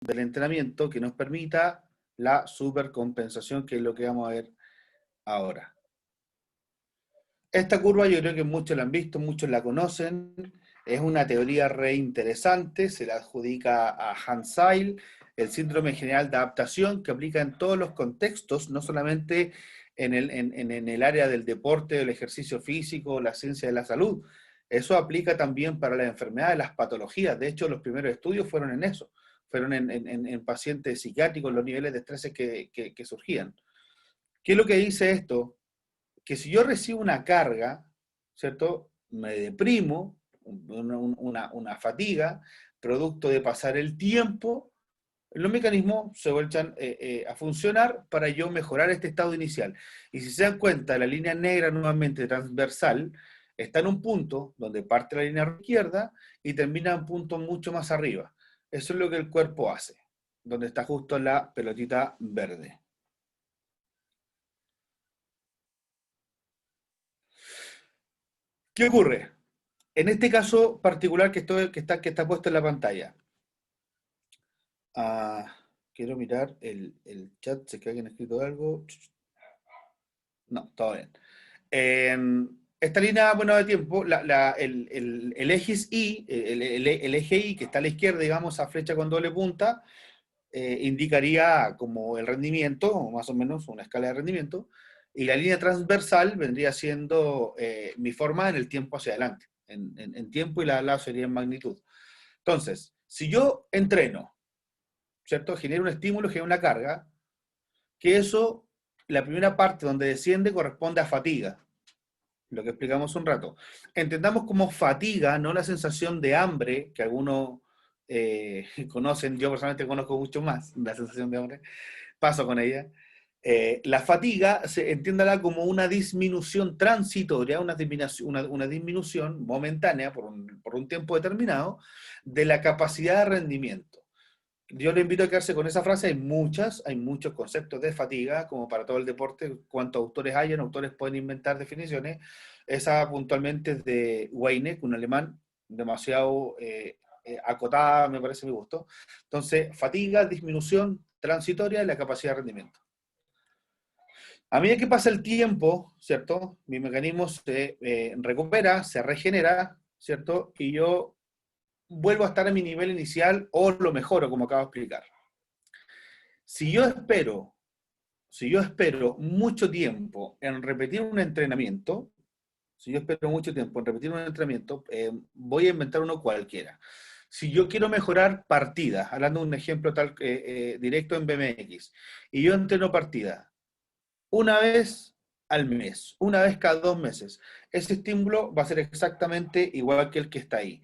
del entrenamiento que nos permita la supercompensación, que es lo que vamos a ver ahora. Esta curva yo creo que muchos la han visto, muchos la conocen, es una teoría re interesante, se la adjudica a Hans Seil, el síndrome general de adaptación, que aplica en todos los contextos, no solamente en el área del deporte, del ejercicio físico, la ciencia de la salud. Eso aplica también para las enfermedades, las patologías. De hecho, los primeros estudios fueron en eso, fueron en pacientes psiquiátricos, los niveles de estrés que surgían. ¿Qué es lo que dice esto? Que si yo recibo una carga, ¿cierto? Me deprimo, una fatiga, producto de pasar el tiempo, los mecanismos se vuelven a funcionar para yo mejorar este estado inicial. Y si se dan cuenta, la línea negra nuevamente transversal está en un punto donde parte la línea izquierda y termina en un punto mucho más arriba. Eso es lo que el cuerpo hace, donde está justo la pelotita verde. ¿Qué ocurre? En este caso particular que está puesto en la pantalla, quiero mirar el chat, sé que alguien ha escrito algo. No, todo bien. Esta línea, bueno, de tiempo, el eje Y, el eje Y que está a la izquierda, digamos, a flecha con doble punta, indicaría como el rendimiento, más o menos una escala de rendimiento, y la línea transversal vendría siendo mi forma en el tiempo hacia adelante, en tiempo, y la sería en magnitud. Entonces, si yo entreno, ¿cierto? Genero un estímulo, genero una carga, que eso, la primera parte donde desciende corresponde a fatiga, lo que explicamos un rato. Entendamos como fatiga, no la sensación de hambre, que algunos conocen, yo personalmente conozco mucho más la sensación de hambre, paso con ella. La fatiga, entiéndala como una disminución transitoria, una disminución momentánea por un tiempo determinado de la capacidad de rendimiento. Yo le invito a quedarse con esa frase, hay muchos conceptos de fatiga, como para todo el deporte, cuantos autores hayan, autores pueden inventar definiciones. Esa puntualmente es de Weineck, un alemán, demasiado acotada, me parece a mi gusto. Entonces, fatiga, disminución transitoria de la capacidad de rendimiento. A medida que pasa el tiempo, ¿cierto? Mi mecanismo se recupera, se regenera, ¿cierto? Y yo vuelvo a estar en mi nivel inicial o lo mejoro, como acabo de explicar. Si yo espero mucho tiempo en repetir un entrenamiento, voy a inventar uno cualquiera. Si yo quiero mejorar partidas, hablando de un ejemplo directo en BMX, y yo entreno partidas una vez al mes, una vez cada 2 meses, ese estímulo va a ser exactamente igual que el que está ahí.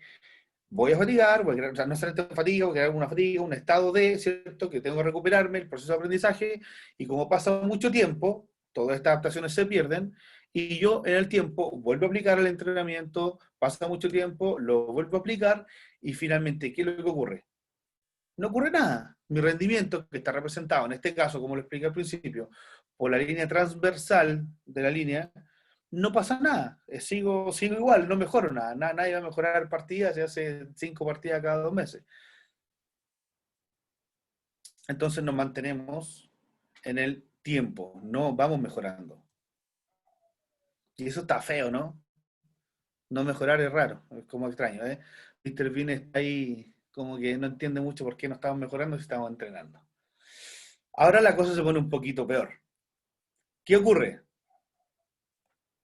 Voy a fatigar, voy a crear, o sea, no solamente fatiga, voy a crear una fatiga, un estado de, ¿cierto? Que tengo que recuperarme, el proceso de aprendizaje, y como pasa mucho tiempo, todas estas adaptaciones se pierden, y yo en el tiempo vuelvo a aplicar el entrenamiento, pasa mucho tiempo, lo vuelvo a aplicar, y finalmente, ¿qué es lo que ocurre? No ocurre nada. Mi rendimiento, que está representado en este caso, como lo expliqué al principio, por la línea transversal de la línea, no pasa nada. Sigo igual, no mejoro nada. Nadie va a mejorar partidas, se hace 5 partidas cada 2 meses. Entonces nos mantenemos en el tiempo, no vamos mejorando. Y eso está feo, ¿no? No mejorar es raro, es como extraño, ¿eh? Mr. Bean está ahí como que no entiende mucho por qué no estamos mejorando si estamos entrenando. Ahora la cosa se pone un poquito peor. ¿Qué ocurre?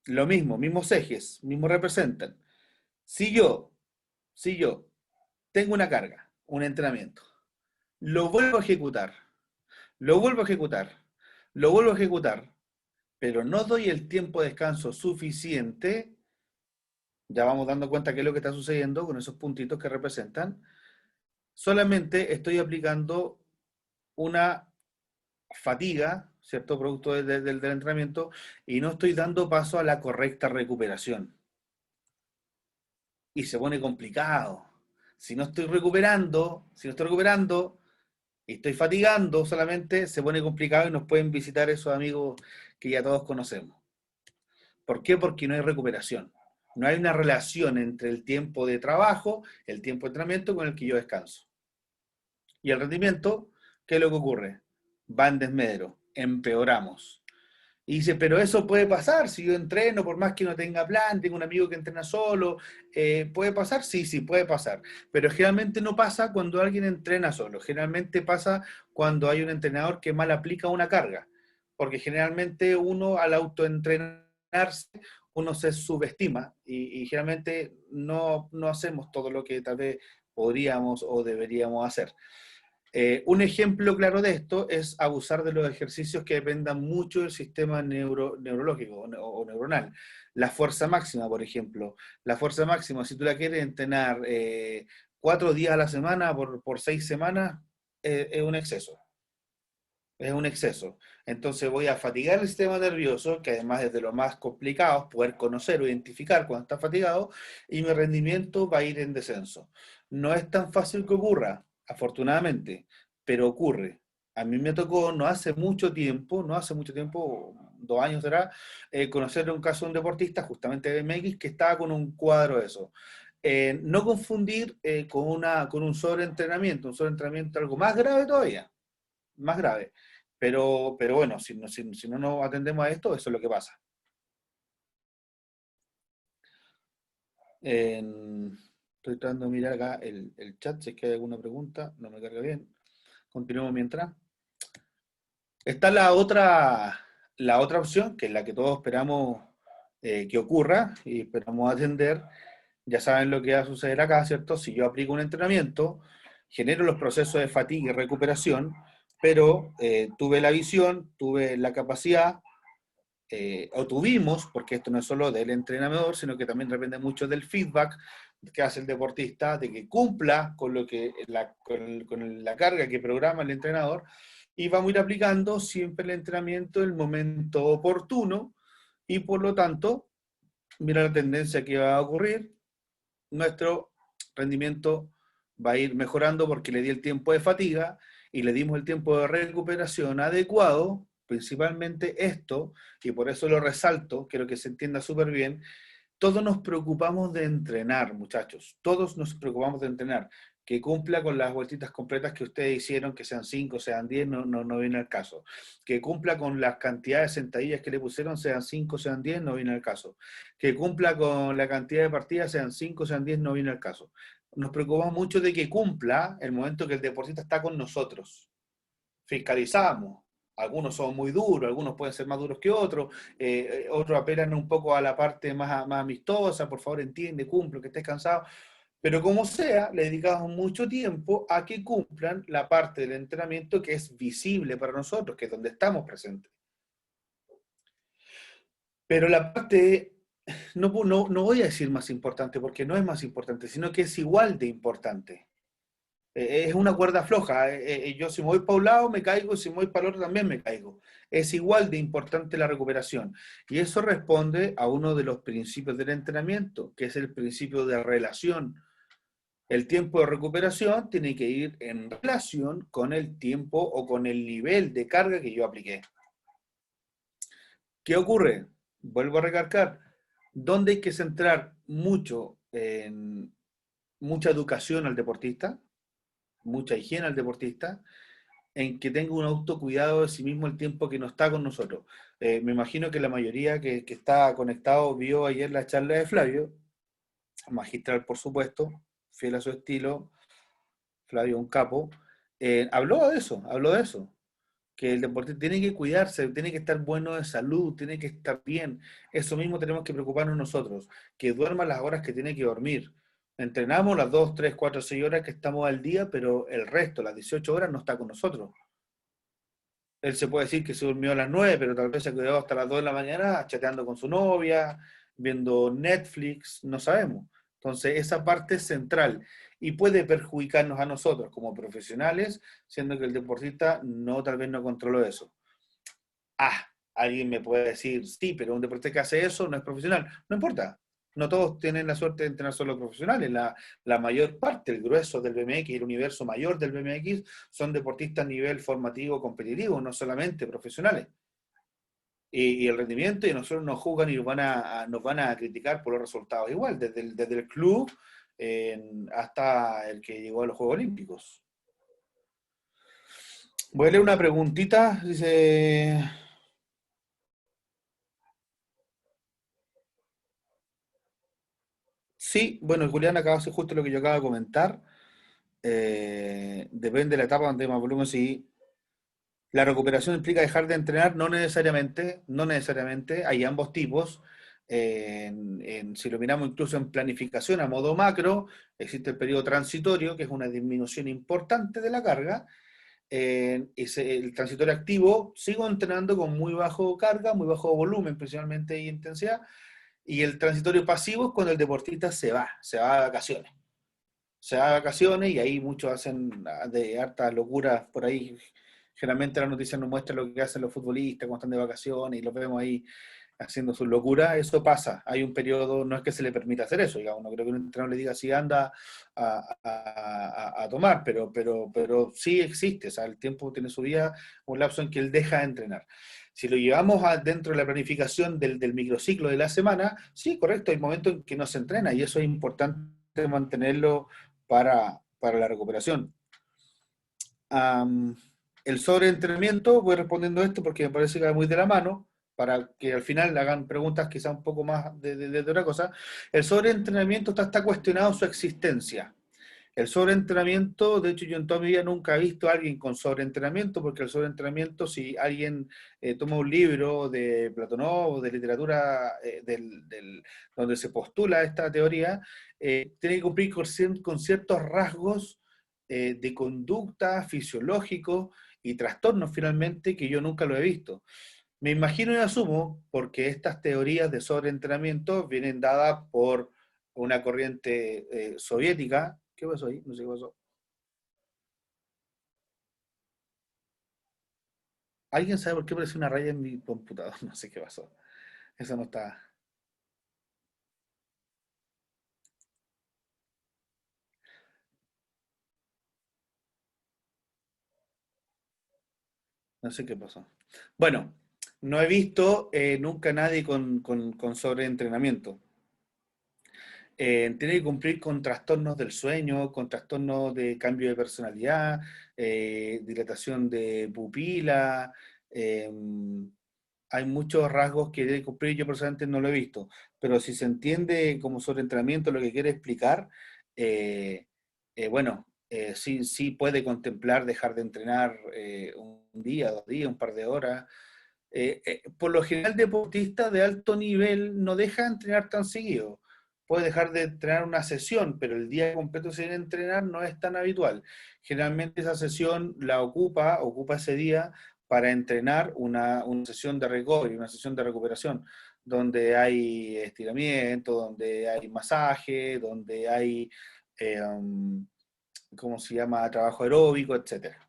Lo mismo, mismos ejes, mismos representan. Si yo, si yo tengo una carga, un entrenamiento, lo vuelvo a ejecutar, lo vuelvo a ejecutar, lo vuelvo a ejecutar, pero no doy el tiempo de descanso suficiente, ya vamos dando cuenta qué es lo que está sucediendo con esos puntitos que representan, solamente estoy aplicando una fatiga, ¿cierto? Producto del entrenamiento, y no estoy dando paso a la correcta recuperación. Y se pone complicado. Si no estoy recuperando y estoy fatigando solamente, se pone complicado y nos pueden visitar esos amigos que ya todos conocemos. ¿Por qué? Porque no hay recuperación. No hay una relación entre el tiempo de trabajo, el tiempo de entrenamiento con el que yo descanso. Y el rendimiento, ¿qué es lo que ocurre? Va en desmedro, empeoramos. Y dice, pero eso puede pasar, si yo entreno, por más que no tenga plan, tengo un amigo que entrena solo, ¿puede pasar? Sí, sí, puede pasar. Pero generalmente no pasa cuando alguien entrena solo, generalmente pasa cuando hay un entrenador que mal aplica una carga, porque generalmente uno al autoentrenarse, uno se subestima y generalmente no hacemos todo lo que tal vez podríamos o deberíamos hacer. Un ejemplo claro de esto es abusar de los ejercicios que dependan mucho del sistema neurológico o neuronal. La fuerza máxima, por ejemplo. La fuerza máxima, si tú la quieres entrenar 4 días a la semana por 6 semanas, es un exceso. Es un exceso. Entonces voy a fatigar el sistema nervioso, que además es de lo más complicado, poder conocer o identificar cuando está fatigado, y mi rendimiento va a ir en descenso. No es tan fácil que ocurra, afortunadamente, pero ocurre. A mí me tocó no hace mucho tiempo, 2 años será, conocer un caso de un deportista, justamente de MX, que estaba con un cuadro de eso. No confundir con un sobreentrenamiento algo más grave todavía, más grave. Pero bueno, si no nos atendemos a esto, eso es lo que pasa. En- Estoy tratando de mirar acá el chat, si es que hay alguna pregunta, no me carga bien. Continuemos mientras. Está la otra opción, que es la que todos esperamos que ocurra y esperamos atender. Ya saben lo que va a suceder acá, ¿cierto? Si yo aplico un entrenamiento, genero los procesos de fatiga y recuperación, pero tuve la visión, tuve la capacidad, o tuvimos, porque esto no es solo del entrenador, sino que también depende mucho del feedback que hace el deportista, de que cumpla con lo que con la carga que programa el entrenador, y vamos a ir aplicando siempre el entrenamiento en el momento oportuno, y por lo tanto, mira la tendencia que va a ocurrir, nuestro rendimiento va a ir mejorando porque le di el tiempo de fatiga y le dimos el tiempo de recuperación adecuado, principalmente esto, y por eso lo resalto, quiero que se entienda súper bien. Todos nos preocupamos de entrenar, muchachos, todos nos preocupamos de entrenar. Que cumpla con las vueltitas completas que ustedes hicieron, que sean 5, sean 10, no viene al caso. Que cumpla con las cantidades de sentadillas que le pusieron, sean 5, sean 10, no viene al caso. Que cumpla con la cantidad de partidas, sean 5, sean 10, no viene al caso. Nos preocupamos mucho de que cumpla el momento que el deportista está con nosotros. Fiscalizamos. Algunos son muy duros, algunos pueden ser más duros que otros, otros apelan un poco a la parte más amistosa, por favor entiende, cumple, que estés cansado, pero como sea, le dedicamos mucho tiempo a que cumplan la parte del entrenamiento que es visible para nosotros, que es donde estamos presentes. Pero la parte, no voy a decir más importante, porque no es más importante, sino que es igual de importante. Es una cuerda floja. Yo si me voy para un lado me caigo, si me voy para el otro también me caigo. Es igual de importante la recuperación. Y eso responde a uno de los principios del entrenamiento, que es el principio de relación. El tiempo de recuperación tiene que ir en relación con el tiempo o con el nivel de carga que yo apliqué. ¿Qué ocurre? Vuelvo a recalcar, ¿dónde hay que centrar mucho en mucha educación al deportista, mucha higiene al deportista, en que tenga un autocuidado de sí mismo el tiempo que no está con nosotros? Me imagino que la mayoría que está conectado vio ayer la charla de Flavio, magistral por supuesto, fiel a su estilo, Flavio un capo, habló de eso, que el deportista tiene que cuidarse, tiene que estar bueno de salud, tiene que estar bien. Eso mismo tenemos que preocuparnos nosotros, que duerma las horas que tiene que dormir. Entrenamos las 2, 3, 4, 6 horas que estamos al día, pero el resto, las 18 horas, no está con nosotros. Él se puede decir que se durmió a las 9, pero tal vez se quedó hasta las 2 de la mañana chateando con su novia, viendo Netflix, no sabemos. Entonces, esa parte es central y puede perjudicarnos a nosotros como profesionales, siendo que el deportista tal vez no controló eso. Ah, alguien me puede decir, sí, pero un deportista que hace eso no es profesional. No importa. No todos tienen la suerte de entrenar solo profesionales. La mayor parte, el grueso del BMX, el universo mayor del BMX, son deportistas a nivel formativo competitivo, no solamente profesionales. Y el rendimiento, y a nosotros nos juzgan y nos van a criticar por los resultados igual, desde el club hasta el que llegó a los Juegos Olímpicos. Voy a leer una preguntita. Dice, sí, bueno, Julián acaba de hacer justo lo que yo acabo de comentar. Depende de la etapa donde hay más volumen, sí. La recuperación implica dejar de entrenar, no necesariamente, no necesariamente, hay ambos tipos. Si lo miramos incluso en planificación a modo macro, existe el periodo transitorio, que es una disminución importante de la carga. El transitorio activo, sigo entrenando con muy bajo carga, muy bajo volumen, principalmente y intensidad. Y el transitorio pasivo es cuando el deportista se va de vacaciones. Se va de vacaciones y ahí muchos hacen de hartas locuras por ahí. Generalmente las noticias nos muestran lo que hacen los futbolistas cuando están de vacaciones y los vemos ahí haciendo sus locuras. Eso pasa. Hay un periodo, no es que se le permita hacer eso, digamos, no creo que un entrenador le diga si anda a tomar, pero sí existe. O sea, el tiempo tiene su vida, un lapso en que él deja de entrenar. Si lo llevamos dentro de la planificación del microciclo de la semana, sí, correcto, hay momentos en que no se entrena y eso es importante mantenerlo para la recuperación. Um, el sobreentrenamiento, voy respondiendo esto porque me parece que va muy de la mano, para que al final hagan preguntas quizá un poco más de otra cosa. El sobreentrenamiento está cuestionado su existencia. El sobreentrenamiento, de hecho yo en toda mi vida nunca he visto a alguien con sobreentrenamiento, porque el sobreentrenamiento, si alguien toma un libro de Platonov o de literatura donde se postula esta teoría, tiene que cumplir con ciertos rasgos de conducta fisiológicos y trastornos finalmente que yo nunca lo he visto. Me imagino y asumo porque estas teorías de sobreentrenamiento vienen dadas por una corriente soviética. ¿Qué pasó ahí? No sé qué pasó. ¿Alguien sabe por qué apareció una raya en mi computador? No sé qué pasó. Eso no está. No sé qué pasó. Bueno, no he visto nunca a nadie con sobreentrenamiento. Tiene que cumplir con trastornos del sueño, con trastornos de cambio de personalidad, dilatación de pupila. eh, Hay muchos rasgos que debe cumplir, yo personalmente no lo he visto, pero si se entiende como sobreentrenamiento lo que quiere explicar, eh, bueno, sí, sí puede contemplar dejar de entrenar un día, 2 días, un par de horas. Por lo general, deportista de alto nivel no deja de entrenar tan seguido. Puede dejar de entrenar una sesión, pero el día completo sin entrenar no es tan habitual. Generalmente esa sesión la ocupa ese día para entrenar una sesión de recovery, una sesión de recuperación, donde hay estiramiento, donde hay masaje, donde hay, ¿cómo se llama?, trabajo aeróbico, etcétera.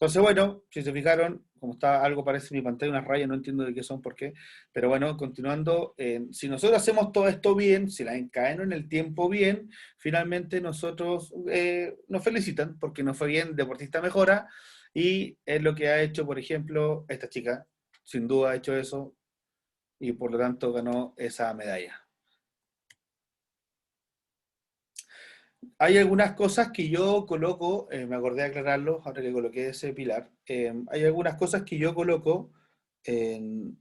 Entonces, bueno, si se fijaron, como está algo parece en mi pantalla, unas rayas, no entiendo de qué son, por qué. Pero bueno, continuando, si nosotros hacemos todo esto bien, si la encadeno en el tiempo bien, finalmente nosotros nos felicitan porque nos fue bien, deportista mejora, y es lo que ha hecho, por ejemplo, esta chica, sin duda ha hecho eso, y por lo tanto ganó esa medalla. Hay algunas cosas que yo coloco, me acordé de aclararlo, ahora que coloqué ese pilar. Hay algunas cosas que yo coloco en...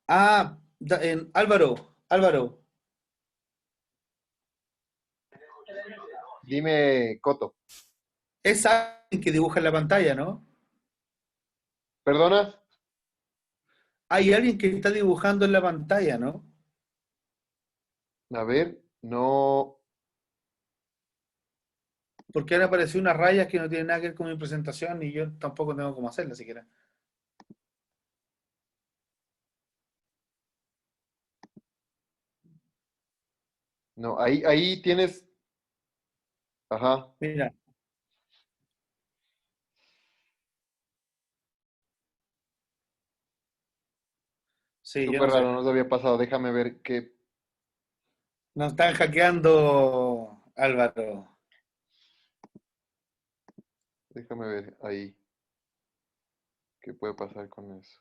Álvaro, Dime, Coto. es alguien que dibuja en la pantalla, ¿no? ¿Perdonas? Hay alguien que está dibujando en la pantalla, ¿no? A ver, no. Porque ahora apareció unas rayas que no tienen nada que ver con mi presentación y yo tampoco tengo cómo hacerla siquiera. No, ahí tienes. Ajá, Mira, sí, yo súper no raro, sé. no se había pasado. Déjame ver qué. Nos están hackeando, Álvaro. Déjame ver ahí qué puede pasar con eso.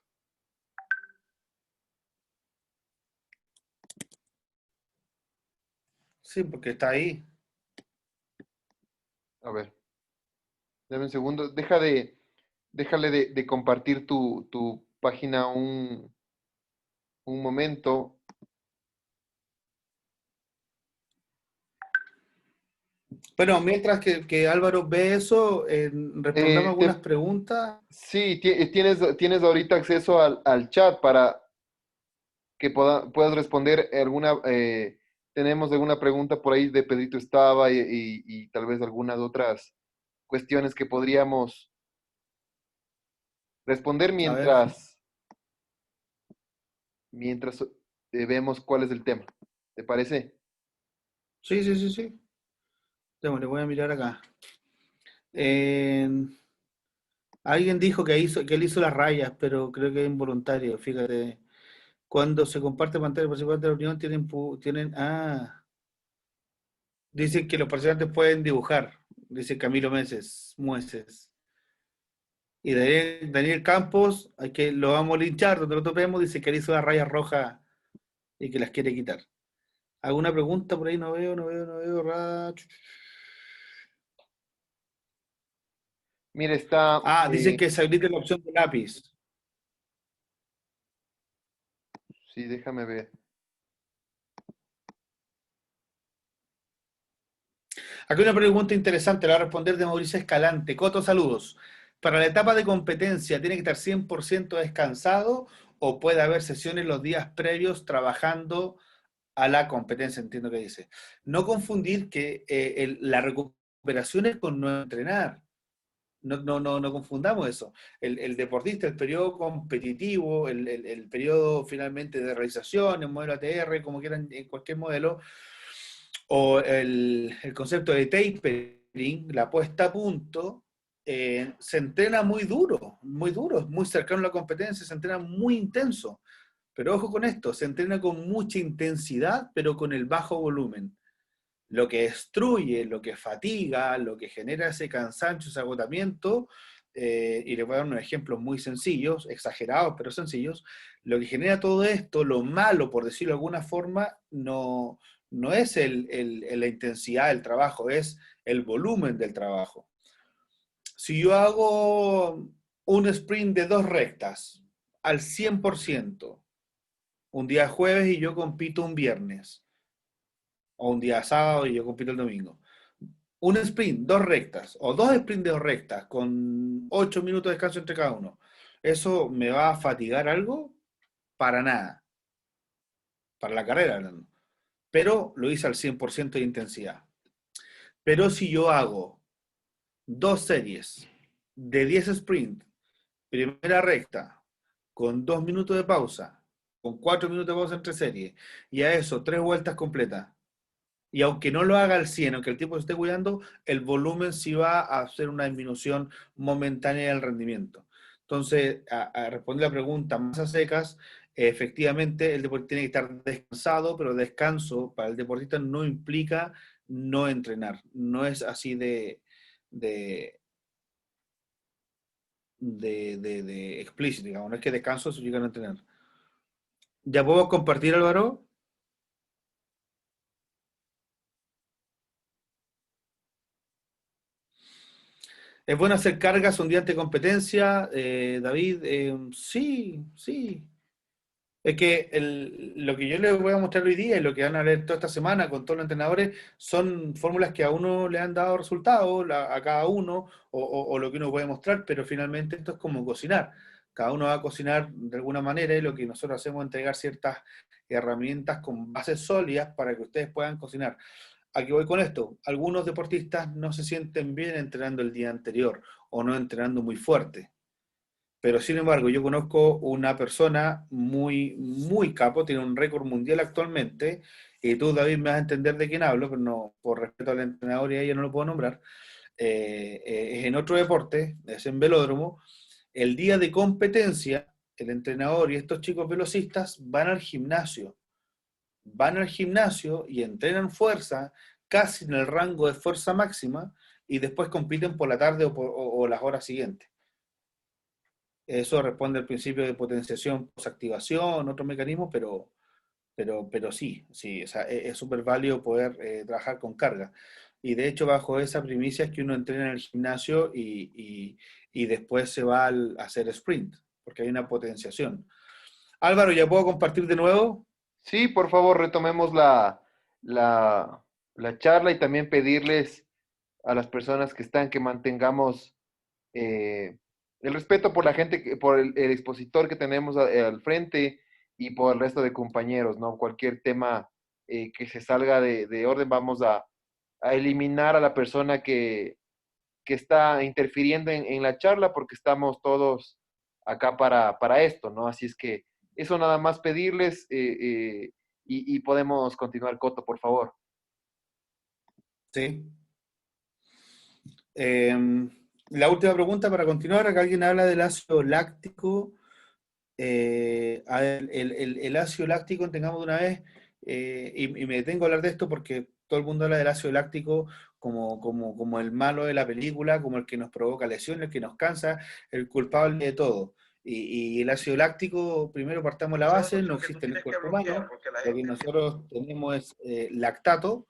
Sí, porque está ahí. A ver. Dame un segundo. Déjale de compartir tu página un momento. Bueno, mientras que Álvaro ve eso, respondamos Eh, algunas te- preguntas. sí, tienes ahorita acceso al chat para que puedas responder alguna. Tenemos alguna pregunta por ahí de Pedrito Estaba y tal vez algunas otras cuestiones que podríamos responder A ver, mientras vemos cuál es el tema. ¿Te parece? sí, sí, sí, sí. Le voy a mirar acá. Eh, alguien dijo que él hizo las rayas, pero creo que es involuntario, fíjate. Cuando se comparte pantalla, los participantes de la reunión dicen que los participantes pueden dibujar, dice Camilo Mueces. Y Daniel Campos, hay que lo vamos a linchar, donde lo topemos, dice que él hizo las rayas rojas y que las quiere quitar. ¿Alguna pregunta por ahí? No veo, no veo, no veo. Mira, está. Dicen que se habilite la opción de lápiz. Sí, déjame ver. Aquí una pregunta interesante, la va a responder de Mauricio Escalante. Coto, saludos. ¿Para la etapa de competencia tiene que estar 100% descansado o puede haber sesiones los días previos trabajando a la competencia? Entiendo que dice. No confundir que la recuperación es con no entrenar. No confundamos eso. El deportista, el periodo competitivo, el periodo finalmente de realización, el modelo ATR, como quieran, en cualquier modelo, o el concepto de tapering, la puesta a punto, se entrena muy duro, muy cercano a la competencia, se entrena muy intenso. Pero ojo con esto, se entrena con mucha intensidad, pero con el bajo volumen. Lo que destruye, lo que fatiga, lo que genera ese cansancio, ese agotamiento, y les voy a dar unos ejemplos muy sencillos, exagerados, pero sencillos, lo que genera todo esto, lo malo, por decirlo de alguna forma, no es la intensidad del trabajo, es el volumen del trabajo. Si yo hago un sprint de 2 rectas al 100%, un día jueves y yo compito un viernes, o un día sábado y yo compito el domingo, un sprint, 2 rectas, o 2 sprints de 2 rectas, con 8 minutos de descanso entre cada uno, ¿eso me va a fatigar algo? Para nada, para la carrera hablando. Pero lo hice al 100% de intensidad. Pero si yo hago 2 series de 10 sprints, primera recta, con 2 minutos de pausa, con 4 minutos de pausa entre series, y a eso 3 vueltas completas, y aunque no lo haga al 100, aunque el tiempo se esté cuidando, el volumen sí va a hacer una disminución momentánea del rendimiento. Entonces, a responder la pregunta más a secas, efectivamente el deportista tiene que estar descansado, pero descanso para el deportista no implica no entrenar. No es así de, de explícito, digamos. No es que descanso significa no entrenar. ¿Ya puedo compartir, Álvaro? ¿Es bueno hacer cargas un día ante competencia, David? Sí, sí. Es que lo que yo les voy a mostrar hoy día y lo que van a ver toda esta semana con todos los entrenadores son fórmulas que a uno le han dado resultados, a cada uno, o lo que uno puede mostrar, pero finalmente esto es como cocinar. Cada uno va a cocinar de alguna manera y lo que nosotros hacemos es entregar ciertas herramientas con bases sólidas para que ustedes puedan cocinar. Aquí voy con esto. Algunos deportistas no se sienten bien entrenando el día anterior o no entrenando muy fuerte. Pero sin embargo, yo conozco una persona muy, muy capo, tiene un récord mundial actualmente, y tú, David, me vas a entender de quién hablo, pero no, por respeto al entrenador y a ella no lo puedo nombrar. Es en otro deporte, es en velódromo. El día de competencia, el entrenador y estos chicos velocistas van al gimnasio y entrenan fuerza, casi en el rango de fuerza máxima, y después compiten por la tarde o las horas siguientes. Eso responde al principio de potenciación, posactivación, otro mecanismo, pero sí, sí, o sea, es súper válido poder trabajar con carga. y de hecho bajo esa primicia es que uno entrena en el gimnasio y después se va a hacer sprint, porque hay una potenciación. Álvaro, ¿ya puedo compartir de nuevo? Sí, por favor, retomemos la, la charla y también pedirles a las personas que están que mantengamos el respeto por la gente, por el expositor que tenemos al frente y por el resto de compañeros, ¿no? Cualquier tema que se salga de orden, vamos a eliminar a la persona que está interfiriendo en la charla porque estamos todos acá para esto, ¿no? Así es que eso nada más pedirles y podemos continuar, Coto, por favor. Sí. La última pregunta para continuar, acá alguien habla del ácido láctico. A ver, el ácido láctico, tengamos de una vez, y me detengo a hablar de esto porque todo el mundo habla del ácido láctico como el malo de la película, como el que nos provoca lesiones, el que nos cansa, el culpable de todo. Y el ácido láctico, primero partamos la base, no existe en el cuerpo humano, lo que nosotros tenemos es lactato.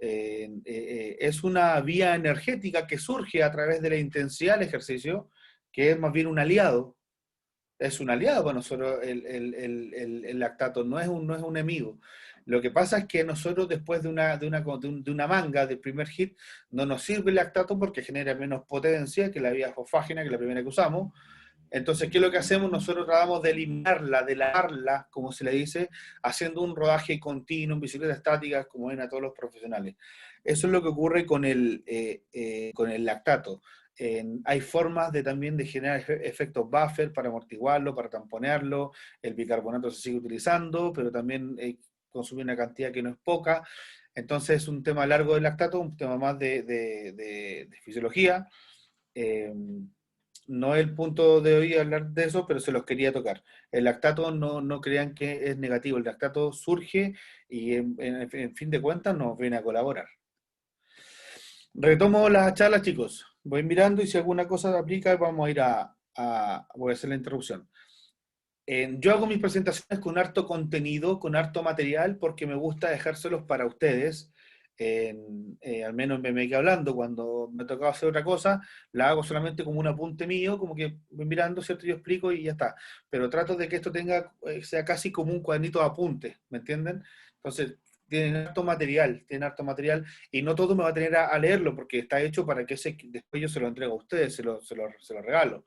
Es una vía energética que surge a través de la intensidad del ejercicio, que es más bien un aliado, es un aliado para nosotros el lactato, no es un enemigo. Lo que pasa es que nosotros después de una manga del primer hit no nos sirve el lactato porque genera menos potencia que la vía fosfágena, que la primera que usamos. Entonces, ¿qué es lo que hacemos? Nosotros tratamos de eliminarla, de lavarla, como se le dice, haciendo un rodaje continuo en bicicletas estáticas, como ven a todos los profesionales. Eso es lo que ocurre con el lactato. Hay formas de también de generar efectos buffer para amortiguarlo, para tamponearlo. El bicarbonato se sigue utilizando, pero también consume una cantidad que no es poca. Entonces es un tema largo del lactato, un tema más de fisiología. Eh, no es el punto de hoy hablar de eso, pero se los quería tocar. El lactato no crean que es negativo, el lactato surge y en fin de cuentas nos viene a colaborar. Retomo la charla, chicos. Voy mirando y si alguna cosa aplica, vamos a ir voy a hacer la interrupción. Yo hago mis presentaciones con harto contenido, con harto material, porque me gusta dejárselos para ustedes. Al menos me quedo hablando, cuando me tocaba hacer otra cosa, la hago solamente como un apunte mío, como que voy mirando, ¿cierto? Yo explico y ya está. Pero trato de que esto sea casi como un cuadernito de apuntes, ¿me entienden? Entonces, tienen harto material, y no todo me va a tener a leerlo, porque está hecho para que después yo se lo entrego a ustedes, se lo regalo.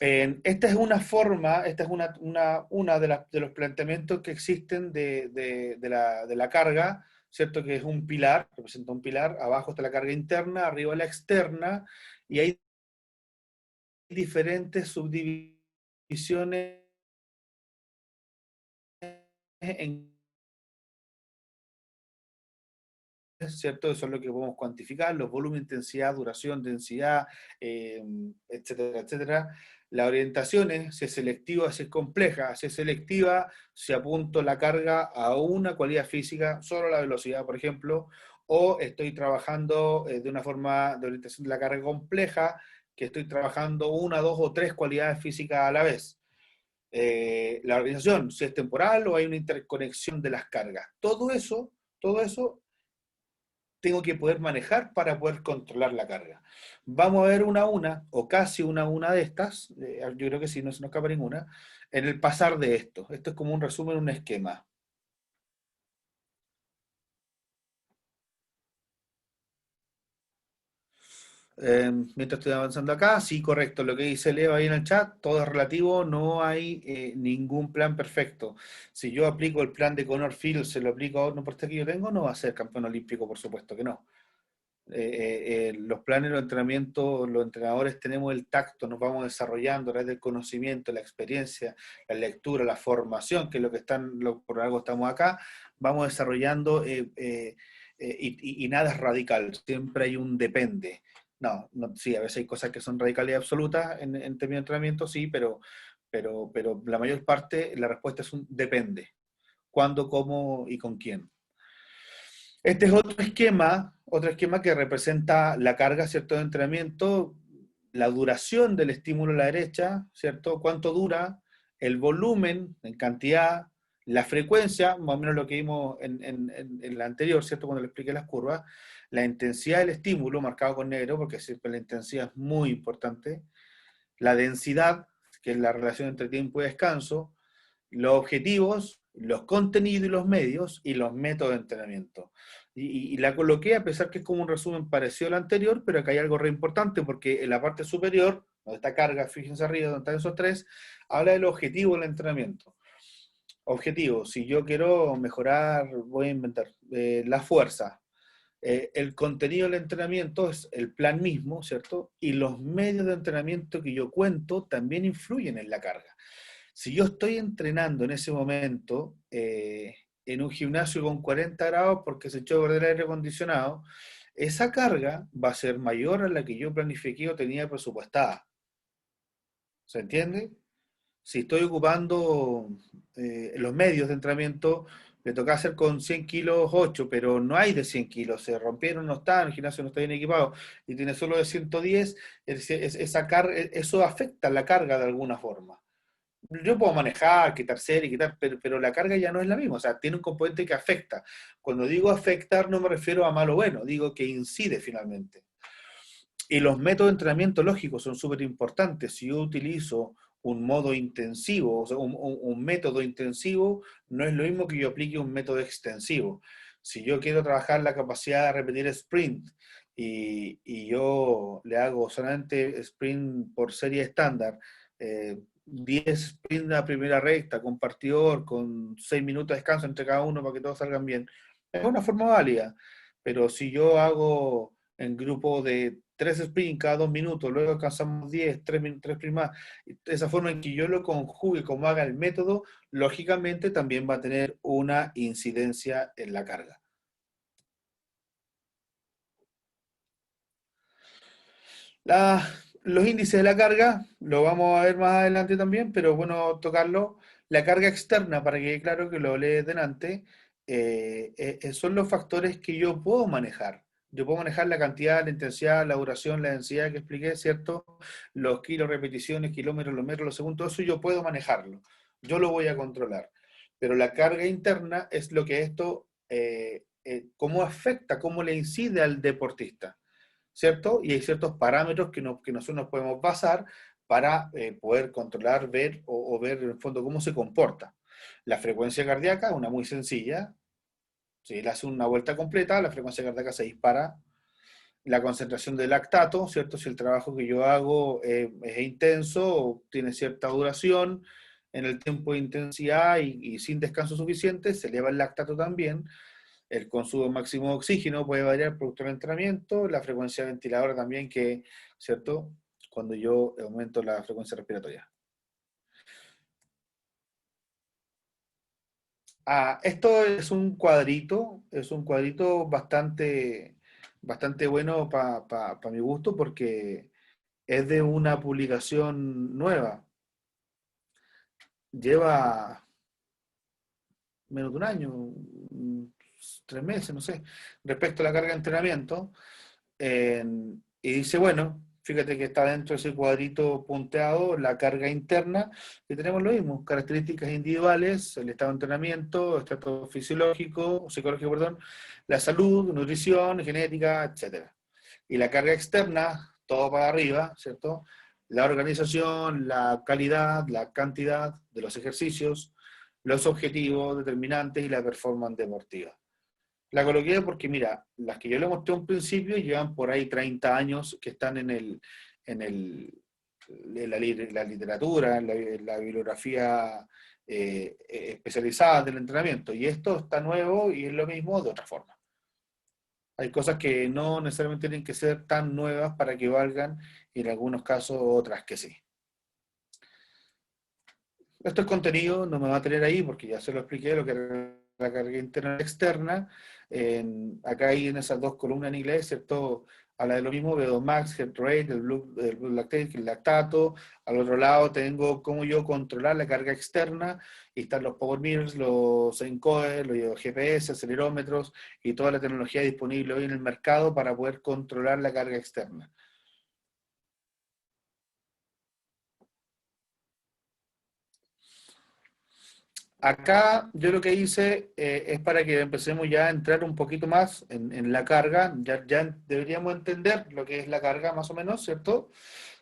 Esta es una forma, esta es una de los planteamientos que existen de la carga, ¿cierto? Que es un pilar, representa un pilar, abajo está la carga interna, arriba la externa, y hay diferentes subdivisiones en, ¿cierto? Eso es lo que podemos cuantificar, los volúmenes, intensidad, duración, densidad, etcétera, etcétera. La orientación es si es selectiva, si es compleja. Si es selectiva, si apunto la carga a una cualidad física, solo la velocidad, por ejemplo, o estoy trabajando de una forma de orientación de la carga compleja, que estoy trabajando una, dos o tres cualidades físicas a la vez. La organización, si es temporal o hay una interconexión de las cargas. Todo eso tengo que poder manejar para poder controlar la carga. Vamos a ver una a una, o casi una a una de estas, yo creo que si no se nos escapa ninguna, en el pasar de esto. Esto es como un resumen, un esquema. Mientras estoy avanzando acá, sí, correcto, lo que dice Leo ahí en el chat, todo es relativo, no hay ningún plan perfecto. Si yo aplico el plan de Connor Field, se lo aplico a otro deporte que yo tengo, no va a ser campeón olímpico, por supuesto que no. Los planes, los entrenamientos, los entrenadores tenemos el tacto, nos vamos desarrollando a través del conocimiento, la experiencia, la lectura, la formación, que es lo que por algo estamos acá, vamos desarrollando y nada es radical, siempre hay un depende. No, sí, a veces hay cosas que son radicales absolutas en términos de entrenamiento, sí, pero la mayor parte, la respuesta es un depende. ¿Cuándo, cómo y con quién? Este es otro esquema que representa la carga, ¿cierto?, de entrenamiento, la duración del estímulo a la derecha, ¿cierto? Cuánto dura, el volumen en cantidad, la frecuencia, más o menos lo que vimos en la anterior, ¿cierto?, cuando le expliqué las curvas, la intensidad del estímulo, marcado con negro, porque siempre la intensidad es muy importante, la densidad, que es la relación entre tiempo y descanso, los objetivos, los contenidos y los medios, y los métodos de entrenamiento. Y la coloqué a pesar que es como un resumen parecido al anterior, pero acá hay algo re importante, porque en la parte superior, donde está carga, fíjense arriba, donde están esos tres, habla del objetivo del entrenamiento. Objetivo, si yo quiero mejorar, voy a inventar, la fuerza. El contenido del entrenamiento es el plan mismo, ¿cierto? Y los medios de entrenamiento que yo cuento también influyen en la carga. Si yo estoy entrenando en ese momento en un gimnasio con 40 grados porque se echó a perder el aire acondicionado, esa carga va a ser mayor a la que yo planifiqué o tenía presupuestada. ¿Se entiende? Si estoy ocupando los medios de entrenamiento, me toca hacer con 100 kilos 8, pero no hay de 100 kilos, se rompieron, no están, el gimnasio no está bien equipado y tiene solo de 110, eso afecta la carga de alguna forma. Yo puedo manejar, quitar serie, pero la carga ya no es la misma, o sea, tiene un componente que afecta. Cuando digo afectar no me refiero a malo o bueno, digo que incide finalmente. Y los métodos de entrenamiento lógicos son súper importantes. Si yo utilizo un modo intensivo, o sea, un método intensivo, no es lo mismo que yo aplique un método extensivo. Si yo quiero trabajar la capacidad de repetir sprint y yo le hago solamente sprint por serie estándar, 10 sprint a primera recta, con partidor, con 6 minutos de descanso entre cada uno para que todos salgan bien, es una forma válida. Pero si yo hago en grupo de 3 sprints cada 2 minutos, luego alcanzamos 10, 3, 3 más. Esa forma en que yo lo conjugue como haga el método, lógicamente también va a tener una incidencia en la carga. La, los índices de la carga, lo vamos a ver más adelante también, pero bueno tocarlo. La carga externa, para que quede claro que lo hablé delante, son los factores que yo puedo manejar. Yo puedo manejar la cantidad, la intensidad, la duración, la densidad que expliqué, ¿cierto? Los kilos, repeticiones, kilómetros, los metros, los segundos, eso yo puedo manejarlo. Yo lo voy a controlar. Pero la carga interna es lo que esto, cómo afecta, cómo le incide al deportista. ¿Cierto? Y hay ciertos parámetros que nosotros nos podemos basar para poder controlar, ver o ver en el fondo cómo se comporta. La frecuencia cardíaca, una muy sencilla, si él hace una vuelta completa, la frecuencia cardíaca se dispara. La concentración de lactato, ¿cierto? Si el trabajo que yo hago es intenso o tiene cierta duración en el tiempo de intensidad y sin descanso suficiente, se eleva el lactato también. El consumo máximo de oxígeno puede variar producto del entrenamiento, la frecuencia ventiladora también, que, ¿cierto? Cuando yo aumento la frecuencia respiratoria. Esto es un cuadrito bastante bueno para mi gusto porque es de una publicación nueva. Lleva menos de un año, 3 meses, no sé, respecto a la carga de entrenamiento. Y dice, bueno, fíjate que está dentro de ese cuadrito punteado la carga interna, y tenemos lo mismo, características individuales, el estado de entrenamiento, estado fisiológico, psicológico, perdón, la salud, nutrición, genética, etcétera. Y la carga externa, todo para arriba, ¿cierto? La organización, la calidad, la cantidad de los ejercicios, los objetivos determinantes y la performance deportiva. La coloqué porque, mira, las que yo le mostré a un principio llevan por ahí 30 años que están en, el, la literatura, en la bibliografía especializada del entrenamiento. Y esto está nuevo y es lo mismo de otra forma. Hay cosas que no necesariamente tienen que ser tan nuevas para que valgan, y en algunos casos otras que sí. Esto es contenido, no me va a tener ahí porque ya se lo expliqué, lo que era la carga interna y externa. Acá hay en esas dos columnas en inglés, ¿cierto? Habla de lo mismo, VO max, heart rate, el blue lactate, el lactato. Al otro lado tengo cómo yo controlar la carga externa, y están los power meters, los encoders, los GPS, acelerómetros y toda la tecnología disponible hoy en el mercado para poder controlar la carga externa. Acá yo lo que hice es para que empecemos ya a entrar un poquito más en la carga, ya deberíamos entender lo que es la carga más o menos, ¿cierto?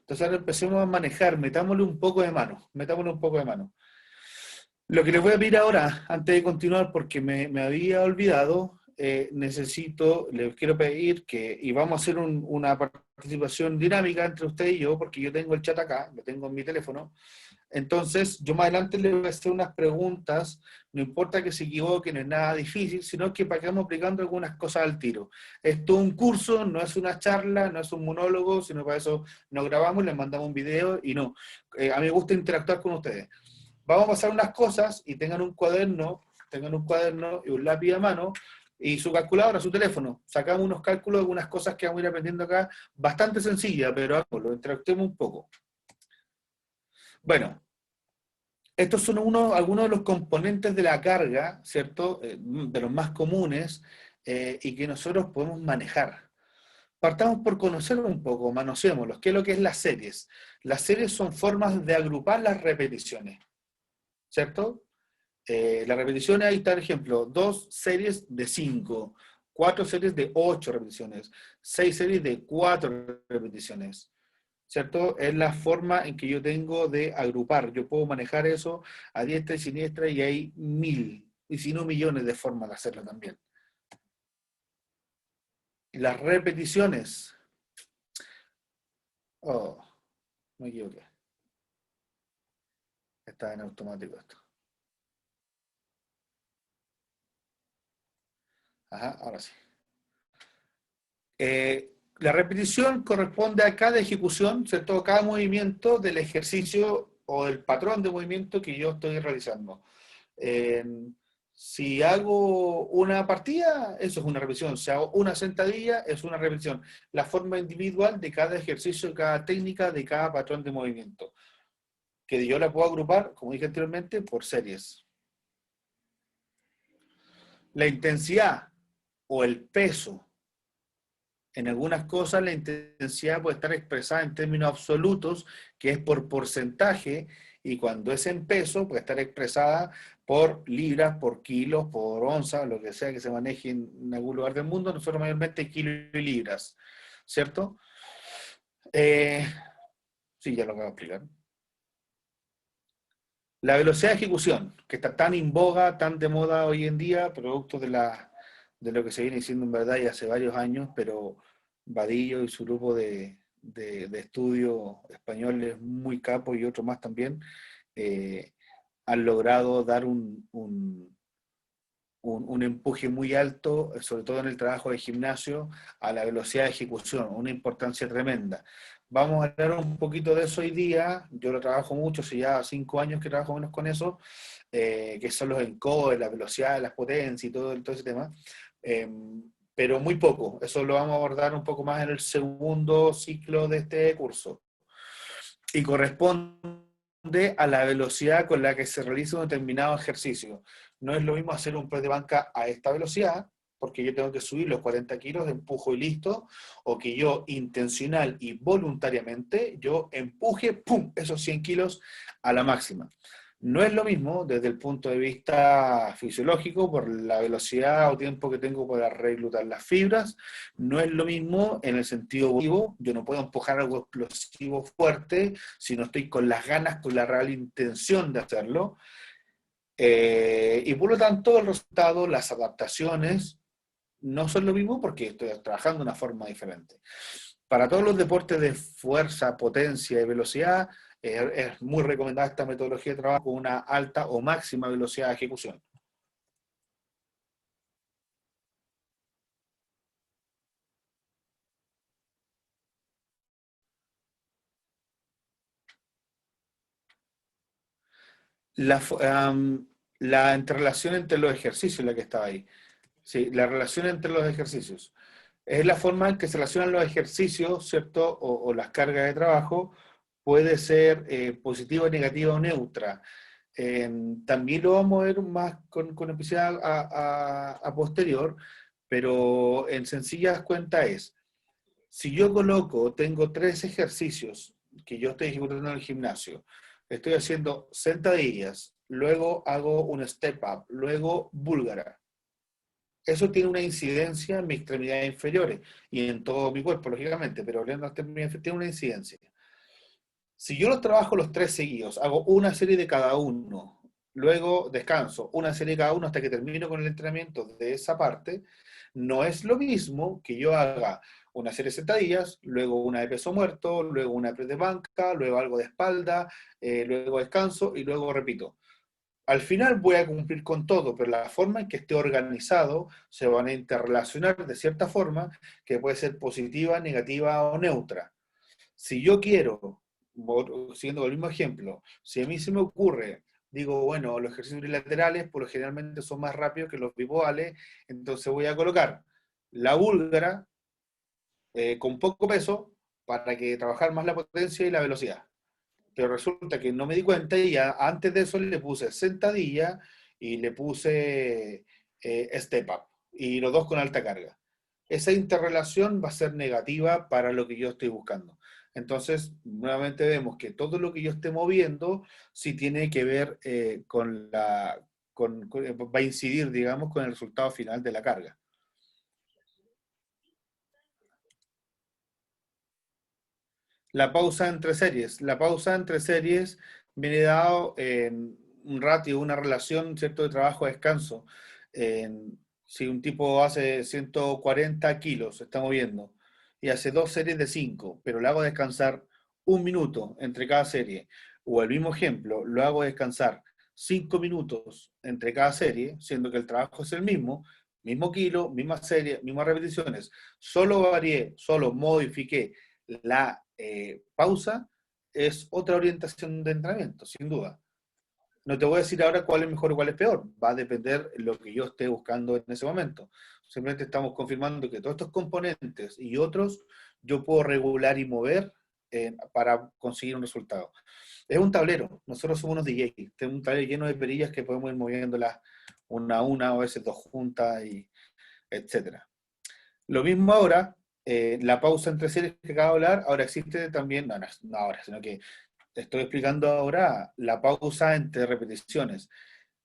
Entonces ahora empecemos a manejar, metámosle un poco de mano, metámosle un poco de mano. Lo que les voy a pedir ahora, antes de continuar, porque me había olvidado, les quiero pedir que, y vamos a hacer una participación dinámica entre usted y yo, porque yo tengo el chat acá, lo tengo en mi teléfono. Entonces, yo más adelante le voy a hacer unas preguntas, no importa que se equivoque, no es nada difícil, sino que para que vamos aplicando algunas cosas al tiro. Esto es un curso, no es una charla, no es un monólogo, sino para eso nos grabamos, les mandamos un video y no. A mí me gusta interactuar con ustedes. Vamos a pasar unas cosas y tengan un cuaderno y un lápiz a mano y su calculadora, su teléfono. Sacamos unos cálculos de algunas cosas que vamos a ir aprendiendo acá, bastante sencilla, pero hagámoslo, interactuemos un poco. Bueno, estos son algunos de los componentes de la carga, ¿cierto? De los más comunes y que nosotros podemos manejar. Partamos por conocer un poco, manoseémoslos. ¿Qué es lo que es las series? Las series son formas de agrupar las repeticiones, ¿cierto? Las repeticiones, ahí está el ejemplo, 2 series de 5, 4 series de 8 repeticiones, 6 series de 4 repeticiones. ¿Cierto? Es la forma en que yo tengo de agrupar. Yo puedo manejar eso a diestra y siniestra y hay mil, y si no millones de formas de hacerlo también. Las repeticiones. Oh, me equivoqué. Está en automático esto. Ajá, ahora sí. La repetición corresponde a cada ejecución, ¿cierto? A cada movimiento del ejercicio o del patrón de movimiento que yo estoy realizando. Eh, si hago una partida, eso es una repetición. Si hago una sentadilla, es una repetición. La forma individual de cada ejercicio, de cada técnica, de cada patrón de movimiento. Que yo la puedo agrupar, como dije anteriormente, por series. La intensidad o el peso. En algunas cosas la intensidad puede estar expresada en términos absolutos, que es por porcentaje, y cuando es en peso puede estar expresada por libras, por kilos, por onzas, lo que sea que se maneje en algún lugar del mundo. Nosotros mayormente kilos y libras, ¿cierto? Eh, sí, ya lo acabo de explicar. La velocidad de ejecución, que está tan en boga, tan de moda hoy en día, producto de lo que se viene diciendo en verdad ya hace varios años, pero Vadillo y su grupo de estudio españoles muy capos y otros más también, han logrado dar un empuje muy alto, sobre todo en el trabajo de gimnasio, a la velocidad de ejecución, una importancia tremenda. Vamos a hablar un poquito de eso hoy día, yo lo trabajo mucho, hace ya 5 años que trabajo menos con eso, que son los encoders, la velocidad, las potencias y todo ese tema, eh, pero muy poco, eso lo vamos a abordar un poco más en el segundo ciclo de este curso. Y corresponde a la velocidad con la que se realiza un determinado ejercicio. No es lo mismo hacer un press de banca a esta velocidad, porque yo tengo que subir los 40 kilos de empujo y listo, o que yo intencional y voluntariamente, yo empuje, ¡pum!, esos 100 kilos a la máxima. No es lo mismo desde el punto de vista fisiológico, por la velocidad o tiempo que tengo para reclutar las fibras. No es lo mismo en el sentido evolutivo. Yo no puedo empujar algo explosivo fuerte si no estoy con las ganas, con la real intención de hacerlo. Y por lo tanto, el resultado, las adaptaciones, no son lo mismo porque estoy trabajando de una forma diferente. Para todos los deportes de fuerza, potencia y velocidad, es muy recomendada esta metodología de trabajo con una alta o máxima velocidad de ejecución. La, la interrelación entre los ejercicios, la que estaba ahí. Sí, la relación entre los ejercicios. Es la forma en que se relacionan los ejercicios, ¿cierto? O las cargas de trabajo. Puede ser positiva, negativa o neutra. También lo vamos a ver más con especial a posterior, pero en sencillas cuentas es, si yo coloco, tengo 3 ejercicios que yo estoy ejecutando en el gimnasio, estoy haciendo sentadillas, luego hago un step up, luego búlgara. Eso tiene una incidencia en mis extremidades inferiores y en todo mi cuerpo, lógicamente, pero hablando de extremidades inferiores, tiene una incidencia. Si yo los trabajo los tres seguidos, hago una serie de cada uno, luego descanso, una serie de cada uno hasta que termino con el entrenamiento de esa parte, no es lo mismo que yo haga una serie de sentadillas, luego una de peso muerto, luego una de press de banca, luego algo de espalda, luego descanso y luego repito. Al final voy a cumplir con todo, pero la forma en que esté organizado se van a interrelacionar de cierta forma que puede ser positiva, negativa o neutra. Si yo quiero, siguiendo el mismo ejemplo, si a mí se me ocurre, digo, bueno, los ejercicios bilaterales por lo generalmente son más rápidos que los bipoales, entonces voy a colocar la búlgara con poco peso para que trabajar más la potencia y la velocidad. Pero resulta que no me di cuenta y antes de eso le puse sentadilla y le puse step up, y los dos con alta carga. Esa interrelación va a ser negativa para lo que yo estoy buscando. Entonces, nuevamente vemos que todo lo que yo esté moviendo sí tiene que ver con va a incidir, digamos, con el resultado final de la carga. La pausa entre series. La pausa entre series viene dado en un ratio, una relación, ¿cierto?, de trabajo-descanso. Si un tipo hace 140 kilos, se está moviendo, y hace dos series de 5, pero le hago descansar un minuto entre cada serie, o el mismo ejemplo, lo hago descansar 5 minutos entre cada serie, siendo que el trabajo es el mismo, mismo kilo, misma serie, mismas repeticiones, solo varié, solo modifiqué la pausa, es otra orientación de entrenamiento, sin duda. No te voy a decir ahora cuál es mejor o cuál es peor, va a depender de lo que yo esté buscando en ese momento. Simplemente estamos confirmando que todos estos componentes y otros yo puedo regular y mover para conseguir un resultado. Es un tablero, nosotros somos unos DJs, tenemos un tablero lleno de perillas que podemos ir moviéndolas una a una, o a veces dos juntas, y etcétera. Lo mismo ahora, la pausa entre series que acabo de hablar, ahora existe también, no ahora, sino que te estoy explicando ahora la pausa entre repeticiones.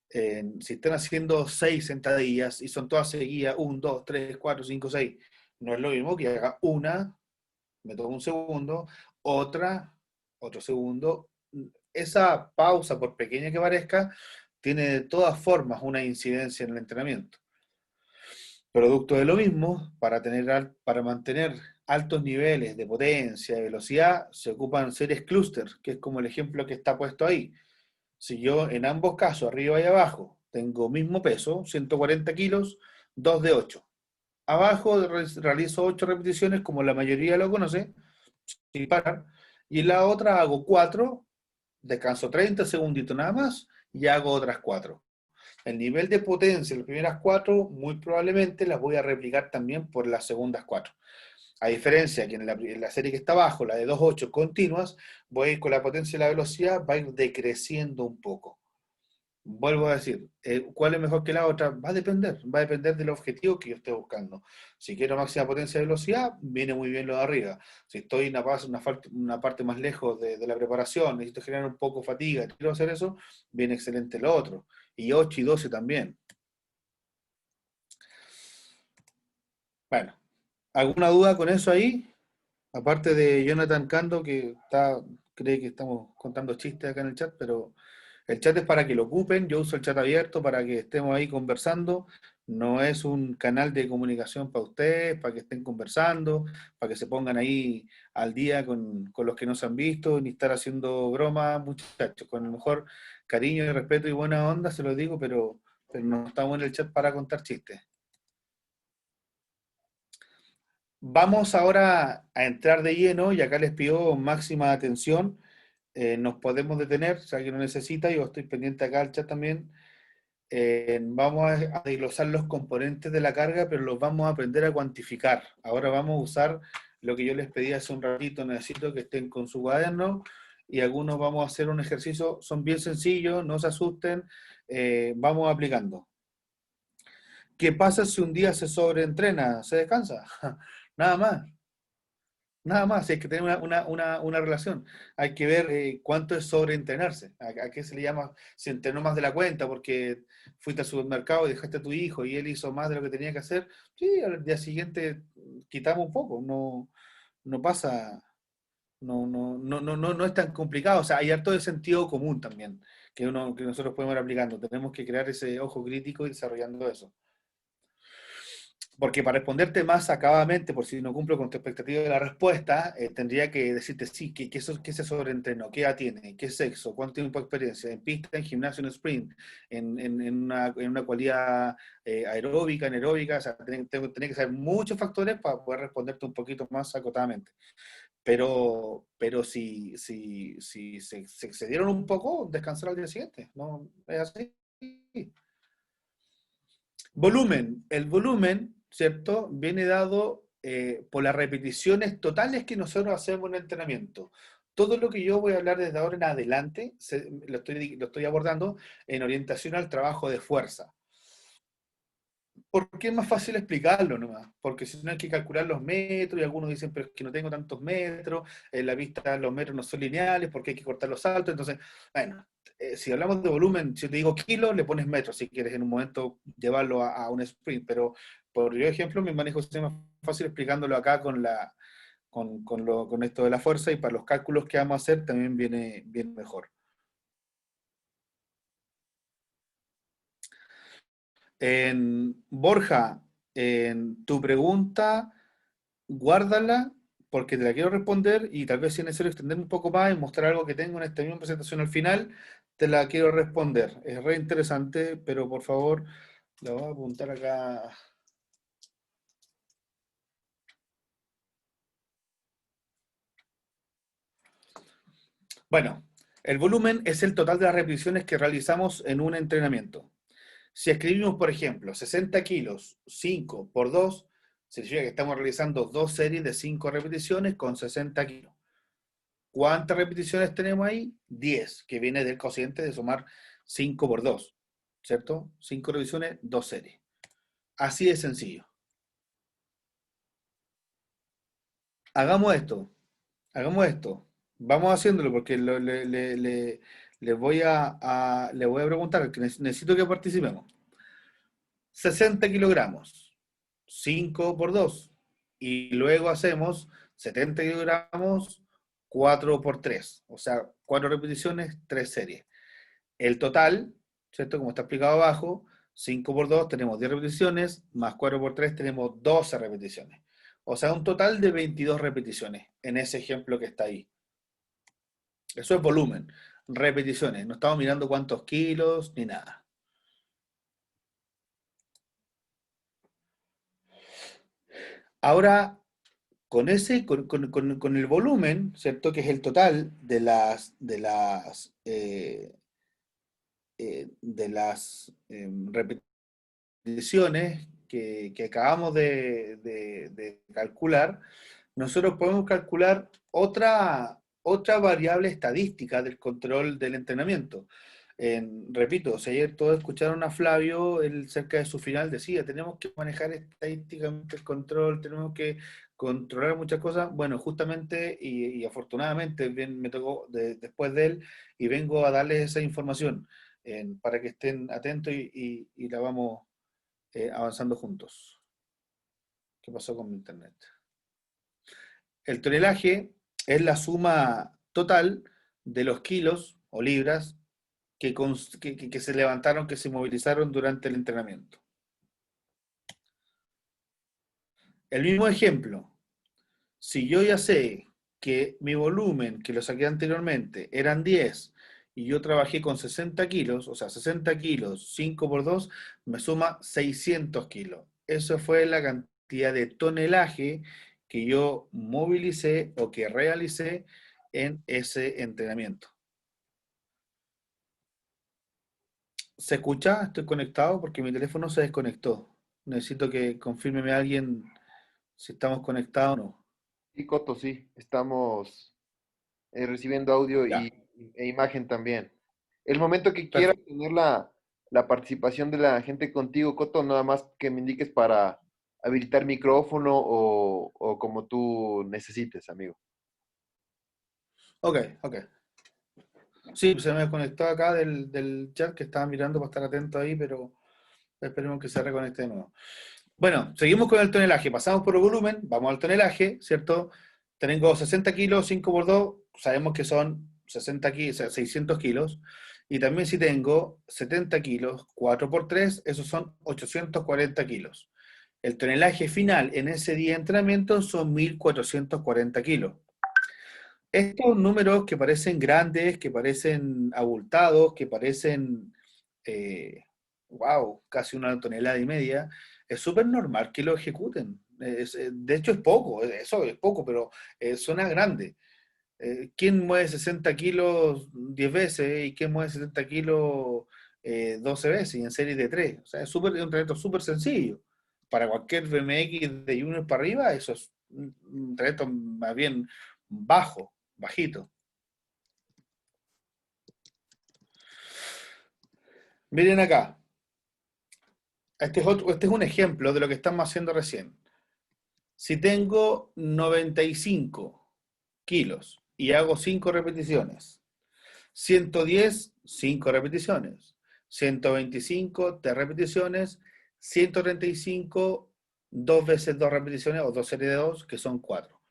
Si están haciendo 6 sentadillas y son todas seguidas, 1, 2, 3, 4, 5, 6, no es lo mismo que haga una, me tomo un segundo, otra, otro segundo. Esa pausa, por pequeña que parezca, tiene de todas formas una incidencia en el entrenamiento. Producto de lo mismo, para mantener altos niveles de potencia y velocidad, se ocupan series clúster, que es como el ejemplo que está puesto ahí. Si yo en ambos casos, arriba y abajo, tengo mismo peso, 140 kilos, 2 de 8. Abajo realizo 8 repeticiones, como la mayoría lo conoce, sin parar, y en la otra hago 4, descanso 30 segunditos nada más, y hago otras 4. El nivel de potencia en las primeras 4, muy probablemente las voy a replicar también por las segundas 4. A diferencia que en la serie que está abajo, la de 2.8 continuas, voy a ir con la potencia y la velocidad, va a ir decreciendo un poco. Vuelvo a decir, ¿cuál es mejor que la otra? Va a depender del objetivo que yo esté buscando. Si quiero máxima potencia y velocidad, viene muy bien lo de arriba. Si estoy en una parte más lejos de la preparación, necesito generar un poco de fatiga, quiero hacer eso, viene excelente lo otro. Y 8 y 12 también. Bueno, ¿alguna duda con eso ahí? Aparte de Jonathan Cando, cree que estamos contando chistes acá en el chat, pero el chat es para que lo ocupen. Yo uso el chat abierto para que estemos ahí conversando. No es un canal de comunicación para ustedes, para que estén conversando, para que se pongan ahí al día con los que no se han visto, ni estar haciendo bromas, muchachos. Con el mejor cariño y respeto y buena onda se lo digo, pero no estamos en el chat para contar chistes. Vamos ahora a entrar de lleno y acá les pido máxima atención. Nos podemos detener, si alguien lo necesita, yo estoy pendiente acá al chat también. Vamos a desglosar los componentes de la carga, pero los vamos a aprender a cuantificar. Ahora vamos a usar lo que yo les pedí hace un ratito, necesito que estén con su cuaderno, y algunos vamos a hacer un ejercicio, son bien sencillos, no se asusten, vamos aplicando. ¿Qué pasa si un día se sobreentrena? ¿Se descansa? Nada más. Nada más, hay que tener una relación. Hay que ver cuánto es sobreentrenarse. A qué se le llama? Si entrenó más de la cuenta porque fuiste al supermercado y dejaste a tu hijo y él hizo más de lo que tenía que hacer. Sí, al día siguiente quitamos un poco. No, no pasa, no es tan complicado. O sea, hay harto de sentido común también que nosotros podemos ir aplicando. Tenemos que crear ese ojo crítico y desarrollando eso. Porque para responderte más acabadamente, por si no cumplo con tu expectativa de la respuesta, tendría que decirte sí, qué se sobreentrenó, qué edad tiene, qué sexo, cuánto tiempo de experiencia, en pista, en gimnasio, en sprint, en una cualidad aeróbica, anaeróbica, o sea, tenía que saber muchos factores para poder responderte un poquito más acotadamente. Pero si se excedieron un poco, descansar al día siguiente, ¿no? Es así. Volumen. El volumen, ¿cierto? Viene dado por las repeticiones totales que nosotros hacemos en el entrenamiento. Todo lo que yo voy a hablar desde ahora en adelante lo estoy abordando en orientación al trabajo de fuerza. Porque es más fácil explicarlo nomás, porque si no hay que calcular los metros y algunos dicen, pero es que no tengo tantos metros, en la pista los metros no son lineales porque hay que cortar los saltos, entonces, bueno, si hablamos de volumen, si te digo kilos, le pones metros si quieres en un momento llevarlo a un sprint, pero por ejemplo, mi manejo es más fácil explicándolo acá con esto de la fuerza y para los cálculos que vamos a hacer también viene mejor. Borja, en tu pregunta guárdala porque te la quiero responder y tal vez si es necesario extender un poco más y mostrar algo que tengo en esta misma presentación al final, te la quiero responder. Es re interesante, pero por favor, la voy a apuntar acá. Bueno, el volumen es el total de las repeticiones que realizamos en un entrenamiento. Si escribimos, por ejemplo, 60 kilos, 5 por 2, significa que estamos realizando dos series de 5 repeticiones con 60 kilos. ¿Cuántas repeticiones tenemos ahí? 10, que viene del cociente de sumar 5 por 2, ¿cierto? 5 repeticiones, 2 series. Así de sencillo. Hagamos esto, hagamos esto. Vamos haciéndolo porque le voy le voy a preguntar, que necesito que participemos. 60 kilogramos, 5 por 2. Y luego hacemos 70 kilogramos, 4 por 3. O sea, 4 repeticiones, 3 series. El total, ¿cierto? Como está explicado abajo, 5 por 2 tenemos 10 repeticiones, más 4 por 3 tenemos 12 repeticiones. O sea, un total de 22 repeticiones en ese ejemplo que está ahí. Eso es volumen, repeticiones. No estamos mirando cuántos kilos ni nada. Ahora, con el volumen, ¿cierto? Que es el total repeticiones que acabamos de calcular, nosotros podemos calcular otra variable estadística del control del entrenamiento. Repito, si ayer todos escucharon a Flavio, él cerca de su final decía, tenemos que manejar estadísticamente el control, tenemos que controlar muchas cosas. Bueno, justamente y afortunadamente bien, me tocó después de él y vengo a darles esa información para que estén atentos y la vamos avanzando juntos. ¿Qué pasó con mi internet? El tonelaje es la suma total de los kilos o libras que se levantaron, que se movilizaron durante el entrenamiento. El mismo ejemplo, si yo ya sé que mi volumen, que lo saqué anteriormente, eran 10 y yo trabajé con 60 kilos, o sea, 60 kilos, 5 por 2, me suma 600 kilos. Eso fue la cantidad de tonelaje que yo movilicé o que realicé en ese entrenamiento. ¿Se escucha? Estoy conectado porque mi teléfono se desconectó. Necesito que confírmeme alguien si estamos conectados o no. Sí, Coto, sí, estamos recibiendo audio Ya, e imagen también. El momento que quieras perfecto. tener la participación de la gente contigo, Coto, nada más que me indiques para habilitar micrófono o como tú necesites, amigo. Ok, ok. Sí, se me conectó acá del chat que estaba mirando para estar atento ahí, pero esperemos que se reconecte de nuevo. Bueno, seguimos con el tonelaje. Pasamos por el volumen, vamos al tonelaje, ¿cierto? Tengo 60 kilos, 5 por 2, sabemos que son 60 kilos, 600 kilos. Y también si tengo 70 kilos, 4 por 3, esos son 840 kilos. El tonelaje final en ese día de entrenamiento son 1440 kilos. Estos números que parecen grandes, que parecen abultados, que parecen, wow, casi una tonelada y media, es súper normal que lo ejecuten. De hecho es poco, eso es poco, pero suena grande. ¿Quién mueve 60 kilos 10 veces y quién mueve 70 kilos 12 veces y en serie de 3? O sea, es un reto súper sencillo. Para cualquier BMX de junior para arriba, eso es un reto más bien bajo, bajito. Miren acá, este es un ejemplo de lo que estamos haciendo recién. Si tengo 95 kilos y hago 5 repeticiones, 110, 5 repeticiones, 125, 3 repeticiones, 135, 2 veces 2 repeticiones o 2 series de 2, que son 4.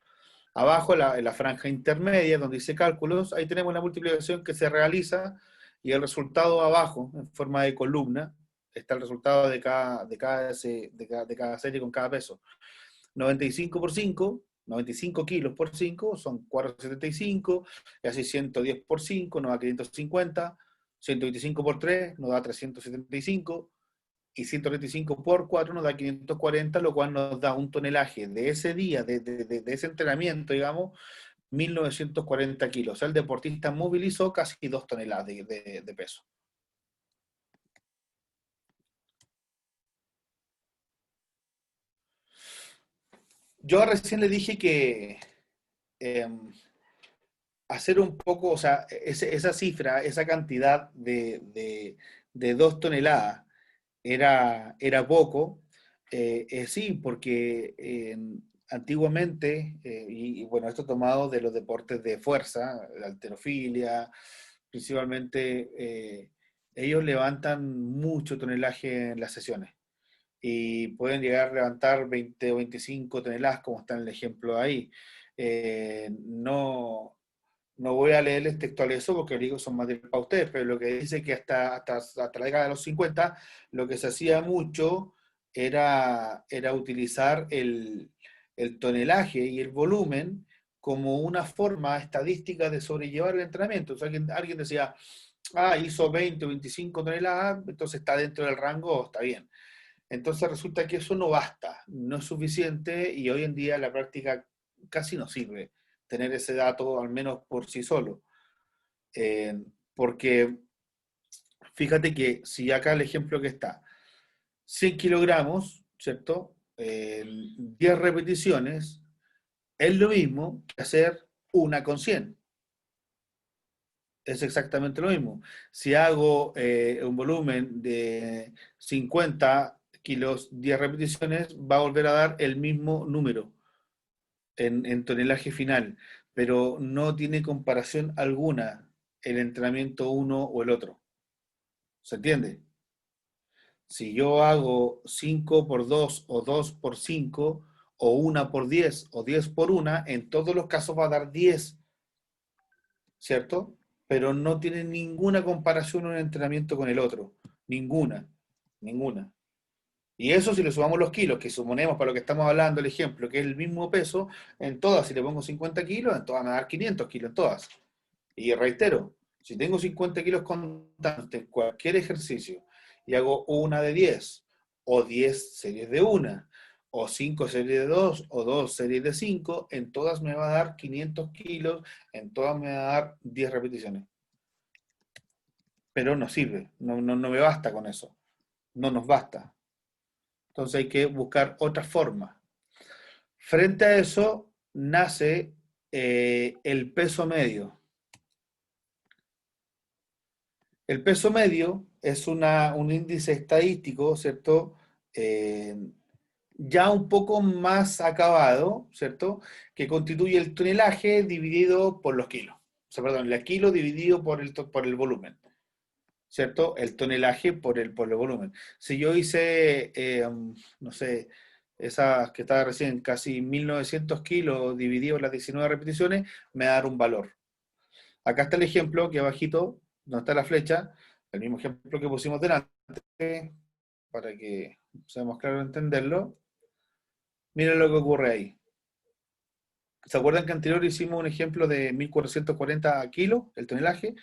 Abajo, en la franja intermedia, donde dice cálculos, ahí tenemos la multiplicación que se realiza y el resultado abajo, en forma de columna, está el resultado de cada serie con cada peso. 95 por 5, 95 kilos por 5 son 475, y así 110 por 5 nos da 550, 125 por 3 nos da 375, y 135 por 4 nos da 540, lo cual nos da un tonelaje de ese día, de ese entrenamiento, digamos, 1940 kilos. O sea, el deportista movilizó casi 2 toneladas de peso. Yo recién le dije que eh, hacer un poco, o sea, esa cifra, esa cantidad de 2 toneladas era poco. Sí, porque antiguamente, y bueno, esto tomado de los deportes de fuerza, la halterofilia, principalmente, ellos levantan mucho tonelaje en las sesiones y pueden llegar a levantar 20 o 25 toneladas, como está en el ejemplo ahí. No voy a leerles textual eso porque digo son material para ustedes, pero lo que dice que hasta la década de los 50 lo que se hacía mucho era utilizar el tonelaje y el volumen como una forma estadística de sobrellevar el entrenamiento. O sea, alguien decía, hizo 20 o 25 toneladas, entonces está dentro del rango, está bien. Entonces resulta que eso no basta, no es suficiente y hoy en día la práctica casi no sirve tener ese dato, al menos por sí solo. Porque fíjate que si acá el ejemplo que está, 100 kilogramos, ¿cierto? 10 repeticiones, es lo mismo que hacer una con 100. Es exactamente lo mismo. Si hago un volumen de 50 kilos, 10 repeticiones, va a volver a dar el mismo número en tonelaje final, pero no tiene comparación alguna el entrenamiento uno o el otro. ¿Se entiende? Si yo hago 5 por 2 o 2 por 5 o 1 por 10 o 10 por 1, en todos los casos va a dar 10, ¿cierto? Pero no tiene ninguna comparación un entrenamiento con el otro. Ninguna. Ninguna. Y eso si le sumamos los kilos, que suponemos para lo que estamos hablando, el ejemplo, que es el mismo peso, en todas, si le pongo 50 kilos, en todas me va a dar 500 kilos, en todas. Y reitero, si tengo 50 kilos constantes en cualquier ejercicio y hago una de 10 o 10 series de una, o 5 series de 2 o 2 series de 5, en todas me va a dar 500 kilos, en todas me va a dar 10 repeticiones. Pero no sirve, no me basta con eso, no nos basta. Entonces hay que buscar otra forma. Frente a eso nace el peso medio. El peso medio es un índice estadístico, ¿cierto? Eh, ya un poco más acabado, ¿cierto? Que constituye el tonelaje dividido por los kilos. O sea, perdón, el kilo dividido por el volumen, ¿cierto? El tonelaje por el volumen. Si yo hice, no sé, esas que estaba recién, casi 1900 kilos dividido por las 19 repeticiones, me va a dar un valor. Acá está el ejemplo, que abajito, donde está la flecha, el mismo ejemplo que pusimos delante, para que seamos claros de entenderlo. Miren lo que ocurre ahí. ¿Se acuerdan que anterior hicimos un ejemplo de 1440 kilos, el tonelaje,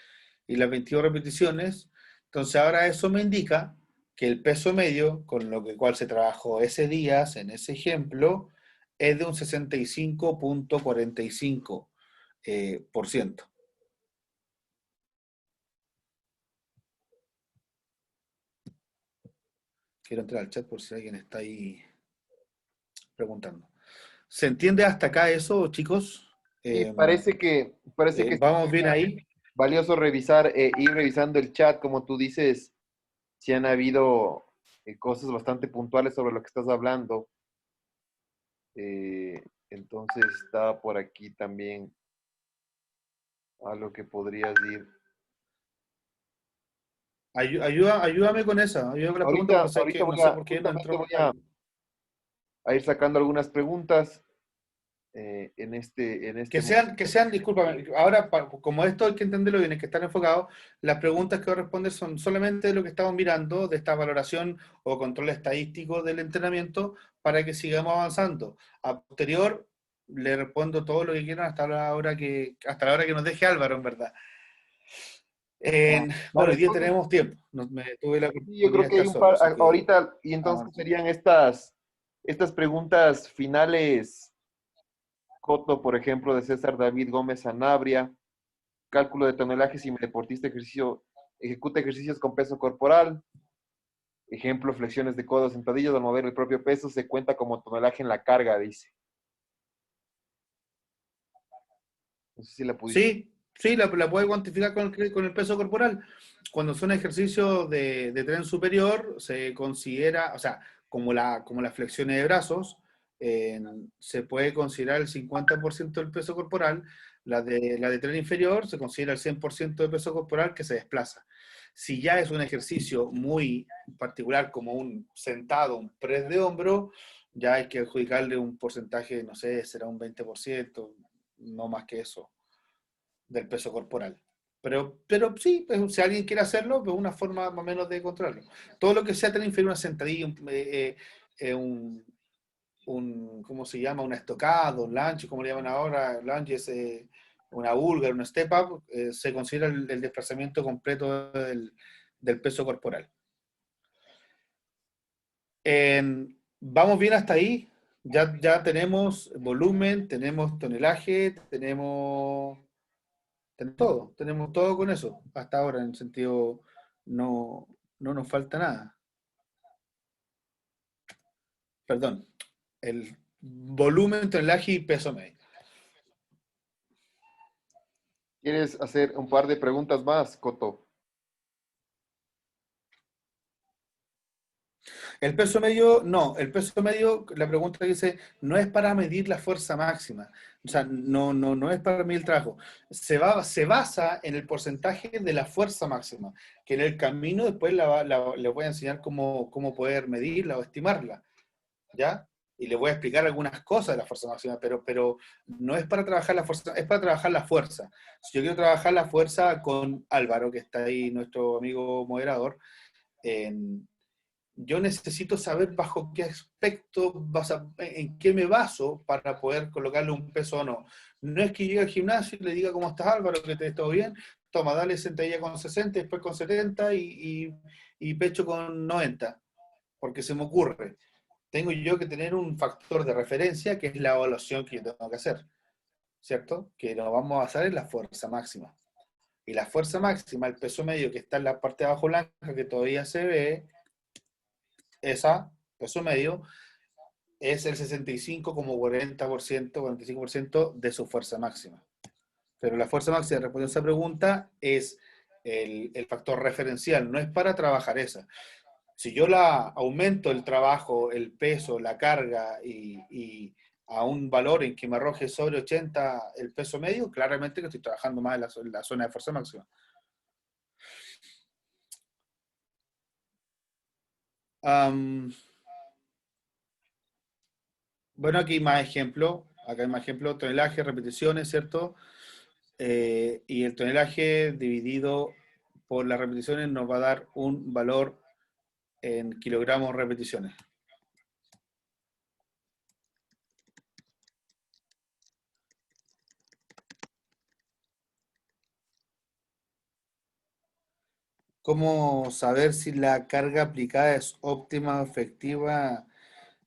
y las 22 repeticiones? Entonces ahora eso me indica que el peso medio, con lo que cual se trabajó ese día, en ese ejemplo, es de un 65,45%. Por ciento. Quiero entrar al chat por si alguien está ahí preguntando. ¿Se entiende hasta acá eso, chicos? Sí, Eh, parece que ¿Vamos bien ahí? valioso revisar, ir revisando el chat, como tú dices, si han habido cosas bastante puntuales sobre lo que estás hablando. Entonces está por aquí también algo que podrías ir. Ayúdame con esa, ayúdame con la pregunta, porque sé Ahorita que no sé por qué no justamente entró. voy a ir sacando algunas preguntas en este momento. Que sean, discúlpame, ahora como esto hay que entenderlo bien, hay que estar enfocado, las preguntas que voy a responder son solamente de lo que estamos mirando, de esta valoración o control estadístico del entrenamiento, para que sigamos avanzando. A posterior, le respondo todo lo que quieran hasta la hora que nos deje Álvaro, en verdad. Bueno, Vale, hoy día entonces, tenemos tiempo, tuve la sí, yo oportunidad creo de que hay estar un solo, par así que ahorita, y entonces avanzo. serían estas preguntas finales, Coto, por ejemplo, de César David Gómez Sanabria, cálculo de tonelaje si mi deportista ejecuta ejercicios con peso corporal, ejemplo, flexiones de codos, sentadillas, al mover el propio peso se cuenta como tonelaje en la carga, dice. No sé si la pudiste. Sí, sí, la puede cuantificar con el peso corporal. Cuando son ejercicios de tren superior, se considera, o sea, como las flexiones de brazos, eh, se puede considerar el 50% del peso corporal. La de tren inferior se considera el 100% del peso corporal que se desplaza. Si ya es un ejercicio muy particular, como un sentado, un press de hombro, ya hay que adjudicarle un porcentaje, no sé, será un 20%, no más que eso del peso corporal. Pero sí, pues, si alguien quiere hacerlo, pues una forma más o menos de controlarlo. Todo lo que sea tener inferior a una sentadilla, ¿cómo se llama? Una estocada, un lunge, como le llaman ahora, lunge es una vulgar, una step up, se considera el desplazamiento completo del peso corporal. Vamos bien hasta ahí. Ya tenemos volumen, tenemos tonelaje, tenemos todo con eso, hasta ahora, en el sentido, no, no nos falta nada. Perdón, el volumen, tonelaje y peso medio. ¿Quieres hacer un par de preguntas más, Coto? El peso medio, no, el peso medio, la pregunta dice, no es para medir la fuerza máxima, o sea, no es para medir el trabajo. Se basa en el porcentaje de la fuerza máxima, que en el camino después les voy a enseñar cómo poder medirla o estimarla, ¿ya? Y les voy a explicar algunas cosas de la fuerza máxima, pero no es para trabajar la fuerza, es para trabajar la fuerza. Si yo quiero trabajar la fuerza con Álvaro, que está ahí, nuestro amigo moderador, en yo necesito saber bajo qué aspecto, en qué me baso para poder colocarle un peso o no. No es que llegue al gimnasio y le diga cómo estás Álvaro, que te está bien, toma, dale sentadilla con 60, después con 70 y pecho con 90, porque se me ocurre. Tengo yo que tener un factor de referencia que es la evaluación que yo tengo que hacer, ¿cierto? Que nos vamos a basar en la fuerza máxima. Y la fuerza máxima, el peso medio que está en la parte de abajo blanca, que todavía se ve, esa, peso medio, es el 65 como 40%, 45% de su fuerza máxima. Pero la fuerza máxima, respondiendo a esa pregunta, es el factor referencial, no es para trabajar esa. Si yo la aumento el trabajo, el peso, la carga y a un valor en que me arroje sobre 80 el peso medio, claramente que estoy trabajando más en la zona de fuerza máxima. Am, bueno, aquí hay más ejemplos. Acá hay más ejemplos, tonelaje, repeticiones, ¿cierto? Y el tonelaje dividido por las repeticiones nos va a dar un valor en kilogramos repeticiones. ¿Cómo saber si la carga aplicada es óptima o efectiva?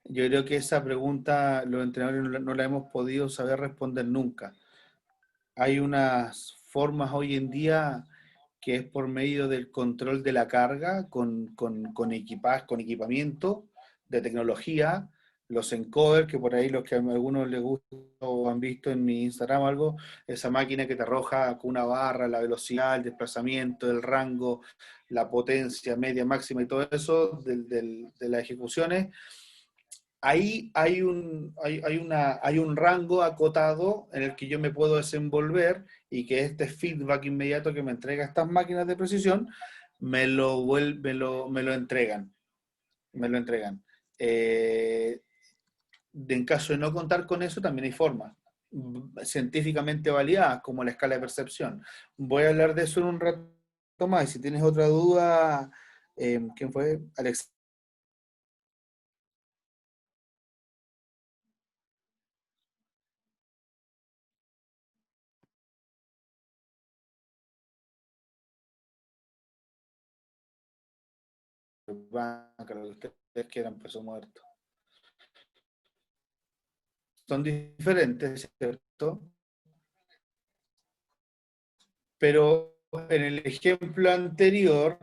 Yo creo que esa pregunta los entrenadores no la hemos podido saber responder nunca. Hay unas formas hoy en día que es por medio del control de la carga con equipamiento de tecnología, los encoders, que por ahí los que a algunos les gusta o han visto en mi Instagram o algo, esa máquina que te arroja con una barra la velocidad, el desplazamiento, el rango, la potencia media, máxima y todo eso de las ejecuciones. Ahí hay un rango acotado en el que yo me puedo desenvolver y que este feedback inmediato que me entrega estas máquinas de precisión me lo entregan. Me lo entregan. En caso de no contar con eso, también hay formas científicamente validadas, como la escala de percepción. Voy a hablar de eso en un rato más. Y si tienes otra duda, ¿quién fue? Alex. Banca, lo que ustedes quieran, peso muerto. Son diferentes, ¿cierto? Pero en el ejemplo anterior,